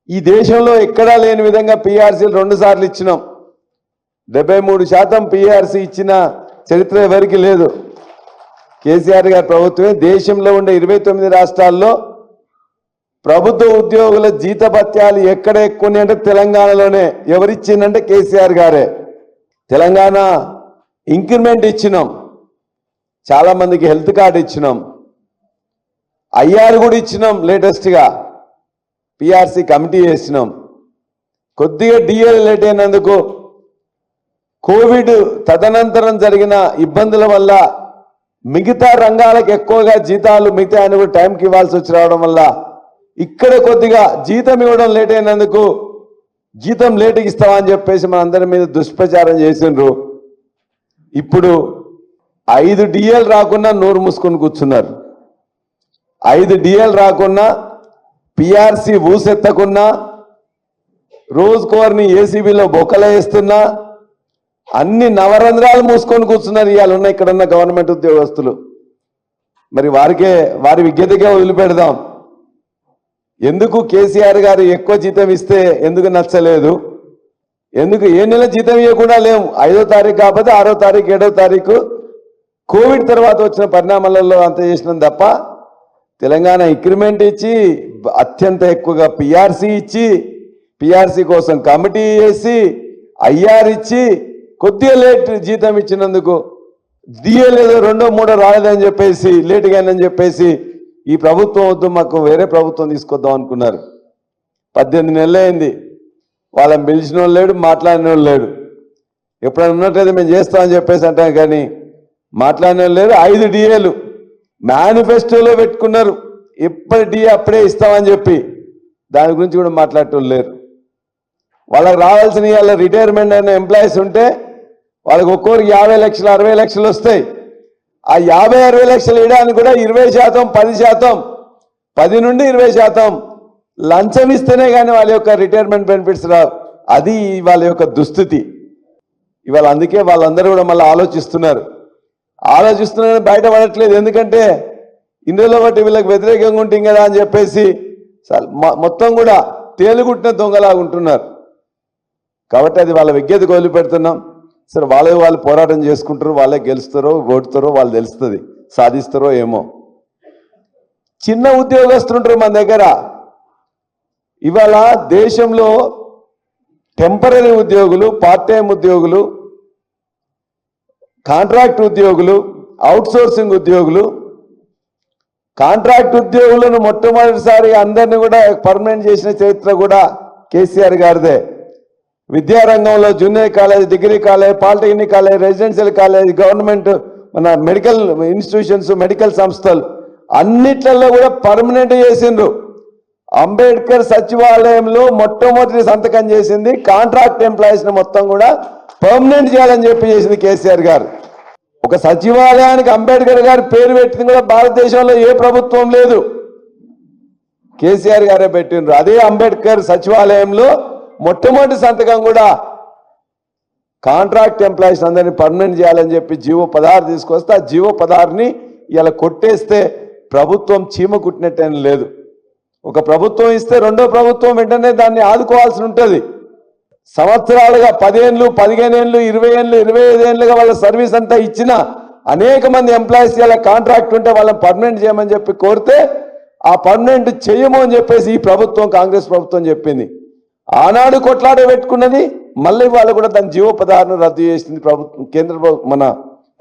ఈ దేశంలో ఎక్కడా లేని విధంగా పీఆర్సీలు 2 సార్లు ఇచ్చినాం. 73% పీఆర్సీ ఇచ్చిన చరిత్ర ఎవరికి లేదు. కేసీఆర్ గారి ప్రభుత్వమే దేశంలో ఉండే 29 రాష్ట్రాల్లో ప్రభుత్వ ఉద్యోగుల జీతభత్యాలు ఎక్కడ ఎక్కువ అంటే తెలంగాణలోనే. ఎవరిచ్చిందంటే కేసీఆర్ గారే. తెలంగాణ ఇంక్రిమెంట్ ఇచ్చినాం, చాలా మందికి హెల్త్ కార్డు ఇచ్చినాం, ఐఆర్ కూడా ఇచ్చినాం. లేటెస్ట్గా పీఆర్సీ కమిటీ చేసినాం. కొద్దిగా డిఎల్ లేట్ అయినందుకు కోవిడ్ తదనంతరం జరిగిన ఇబ్బందుల వల్ల మిగతా రంగాలకు ఎక్కువగా జీతాలు మిగతా అని కూడా టైంకి ఇవ్వాల్సి వచ్చి రావడం వల్ల ఇక్కడ కొద్దిగా జీతం ఇవ్వడం లేట్ అయినందుకు జీతం లేటుకి ఇస్తామని చెప్పేసి మన అందరి మీద దుష్ప్రచారం చేసిండ్రు. ఇప్పుడు 5 డిఎల్ రాకున్నా నోరు మూసుకొని కూర్చున్నారు. 5 డిఎల్ రాకున్నా పీఆర్సీ ఊసెత్తకున్నా రోజుకోరిని ఏసీబీలో బొక్కలు వేస్తున్నా అన్ని నవరంధ్రాలు మూసుకొని కూర్చున్నారు ఇవాళ ఉన్న ఇక్కడున్న గవర్నమెంట్ ఉద్యోగస్తులు. మరి వారి విజ్ఞతకే వదిలిపెడదాం. ఎందుకు కేసీఆర్ గారు ఎక్కువ జీతం ఇస్తే ఎందుకు నచ్చలేదు? ఎందుకు ఏ నెల జీతం ఇవ్వకుండా లేము? 5వ తారీఖు కాకపోతే 6వ తారీఖు 7వ తారీఖు కోవిడ్ తర్వాత వచ్చిన పరిణామాలలో అంత చేసినాం తప్ప తెలంగాణ ఇంక్రిమెంట్ ఇచ్చి అత్యంత ఎక్కువగా పీఆర్సీ ఇచ్చి పీఆర్సీ కోసం కమిటీ చేసి ఐఆర్ ఇచ్చి కొద్దిగా లేట్ జీతం ఇచ్చినందుకు దియలేదో 2ో 3ో రాలేదని చెప్పేసి లేటుగా అని చెప్పేసి ఈ ప్రభుత్వం వద్దు, మాకు వేరే ప్రభుత్వం తీసుకొద్దాం అనుకున్నారు. 18 నెలలు అయింది. వాళ్ళని పిలిచిన వాళ్ళు లేడు, మాట్లాడిన వాళ్ళు లేడు. ఎప్పుడైనా ఉన్నట్లయితే మేము చేస్తామని చెప్పేసి అంటాం కానీ మాట్లాడిన వాళ్ళు లేరు. 5 డిఏలు మేనిఫెస్టోలో పెట్టుకున్నారు. ఎప్పటి డిఏ అప్పుడే ఇస్తామని చెప్పి దాని గురించి కూడా మాట్లాడటం లేరు. వాళ్ళకి రావాల్సిన వాళ్ళ రిటైర్మెంట్ అయిన ఎంప్లాయీస్ ఉంటే వాళ్ళకి ఒక్కొక్కరికి 50 లక్షలు 60 లక్షలు వస్తాయి. ఆ 50-60 లక్షలు ఇవ్వడానికి కూడా 20%, 10%, 10 నుండి 20% లంచం ఇస్తేనే కానీ వాళ్ళ యొక్క రిటైర్మెంట్ బెనిఫిట్స్ రావు. అది వాళ్ళ యొక్క దుస్థితి ఇవాళ. అందుకే వాళ్ళందరూ కూడా మళ్ళీ ఆలోచిస్తున్నారు బయటపడట్లేదు. ఎందుకంటే ఇందులో బట్టి వీళ్ళకి వ్యతిరేకంగా ఉంటుంది కదా అని చెప్పేసి మొత్తం కూడా తేలుగుట్టిన దొంగలాగా ఉంటున్నారు. కాబట్టి అది వాళ్ళ విజ్ఞతకు వదిలిపెడుతున్నాం. సరే వాళ్ళు పోరాటం చేసుకుంటారు, వాళ్ళే గెలుస్తారో ఓటుతారో వాళ్ళు తెలుస్తుంది, సాధిస్తారో ఏమో. చిన్న ఉద్యోగస్తులు ఉంటారు మన దగ్గర. ఇవాళ దేశంలో టెంపరీ ఉద్యోగులు, పార్ట్ టైం ఉద్యోగులు, కాంట్రాక్ట్ ఉద్యోగులు, అవుట్సోర్సింగ్ ఉద్యోగులు. కాంట్రాక్ట్ ఉద్యోగులను మొట్టమొదటిసారి అందరినీ కూడా పర్మనెంట్ చేసిన చరిత్ర కూడా కేసీఆర్ గారిదే. విద్యారంగంలో junior college, degree college, polytechnic college, residential college, government మన మెడికల్ ఇన్స్టిట్యూషన్స్, మెడికల్ సంస్థలు అన్నిట్లలో కూడా పర్మనెంట్ చేసిండ్రు. అంబేద్కర్ సచివాలయంలో మొట్టమొదటి సంతకం చేసింది కాంట్రాక్ట్ ఎంప్లాయీస్ని మొత్తం కూడా పర్మనెంట్ చేయాలని చెప్పి చేసింది కేసీఆర్ గారు. ఒక సచివాలయానికి అంబేద్కర్ గారి పేరు పెట్టింది కూడా భారతదేశంలో ఏ ప్రభుత్వం లేదు, కేసీఆర్ గారే పెట్టిండ్రు. అదే అంబేద్కర్ సచివాలయంలో మొట్టమొదటి సంతకం కూడా కాంట్రాక్ట్ ఎంప్లాయీస్ అందరినీ పర్మనెంట్ చేయాలని చెప్పి జీవో 16 తీసుకొస్తే ఆ జీవో 16ని ఇలా కొట్టేస్తే ప్రభుత్వం చీమ కుట్టినట్టేం లేదు. ఒక ప్రభుత్వం ఇస్తే రెండో ప్రభుత్వం వెంటనే దాన్ని ఆదుకోవాల్సి ఉంటుంది. సంవత్సరాలుగా 10 ఏళ్ళు, 15 ఏళ్ళు, 20 ఏళ్ళు, 25 ఏళ్ళుగా వాళ్ళ సర్వీస్ అంతా ఇచ్చిన అనేక మంది ఎంప్లాయీస్ ఇలా కాంట్రాక్ట్ ఉంటే వాళ్ళని పర్మనెంట్ చేయమని చెప్పి కోరితే ఆ పర్మనెంట్ చేయము అని చెప్పేసి ఈ ప్రభుత్వం, కాంగ్రెస్ ప్రభుత్వం చెప్పింది. ఆనాడు కొట్లాడ పెట్టుకున్నది మళ్ళీ వాళ్ళు కూడా దాని జీవో 16ను రద్దు చేసింది ప్రభుత్వం. కేంద్ర మన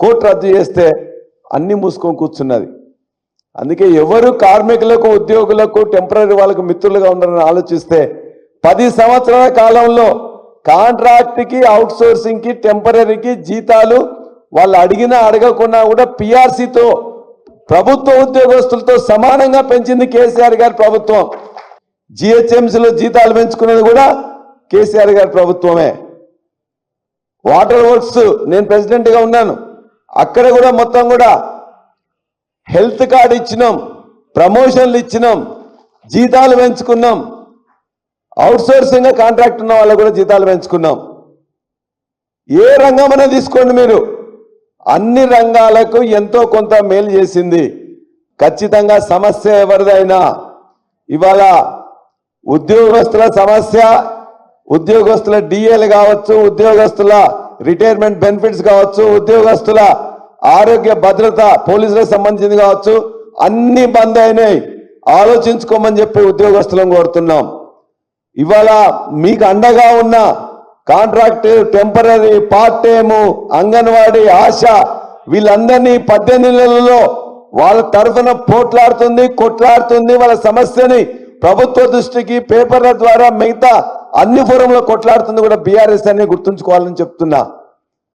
కోర్టు రద్దు చేస్తే అన్ని మూసుకొని కూర్చున్నది. అందుకే ఎవరు కార్మికులకు, ఉద్యోగులకు, టెంపరీ వాళ్ళకు మిత్రులుగా ఉన్నారని ఆలోచిస్తే 10 సంవత్సరాల కాలంలో కాంట్రాక్ట్కి, అవుట్సోర్సింగ్కి, టెంపరీకి జీతాలు వాళ్ళు అడిగినా అడగకున్నా కూడా పీఆర్సీతో ప్రభుత్వ ఉద్యోగస్తులతో సమానంగా పెంచింది కేసీఆర్ గారి ప్రభుత్వం. జిహెచ్ఎంసీలో జీతాలు పెంచుకున్నది కూడా కేసీఆర్ గారి ప్రభుత్వమే. వాటర్ వర్క్స్ నేను ప్రెసిడెంట్గా ఉన్నాను, అక్కడ కూడా మొత్తం కూడా హెల్త్ కార్డు ఇచ్చినాం, ప్రమోషన్లు ఇచ్చినాం, జీతాలు పెంచుకున్నాం. అవుట్సోర్సింగ్ కాంట్రాక్ట్ ఉన్న వాళ్ళకు కూడా జీతాలు పెంచుకున్నాం. ఏ రంగమైనా తీసుకోండి మీరు, అన్ని రంగాలకు ఎంతో కొంత మేలు చేసింది. ఖచ్చితంగా సమస్య ఎవరిదైనా ఇవాళ ఉద్యోగస్తుల సమస్య, ఉద్యోగస్తుల డిఏలు కావచ్చు, ఉద్యోగస్తుల రిటైర్మెంట్ బెనిఫిట్స్ కావచ్చు, ఉద్యోగస్తుల ఆరోగ్య భద్రత పోలీసులకు సంబంధించింది కావచ్చు, అన్ని బంద్ అయినాయి. ఆలోచించుకోమని చెప్పి ఉద్యోగస్తులను కోరుతున్నాం. ఇవాళ మీకు అండగా ఉన్న contract, temporary, part time, anganwadi, ASHA వీళ్ళందరినీ 18 నెలల్లో వాళ్ళ తరఫున కొట్లాడుతుంది. వాళ్ళ సమస్యని ప్రభుత్వ దృష్టికి పేపర్ల ద్వారా మిగతా అన్ని ఫోరంలో కొట్లాడుతుంది కూడా బీఆర్ఎస్ అని గుర్తుంచుకోవాలని చెప్తున్నా.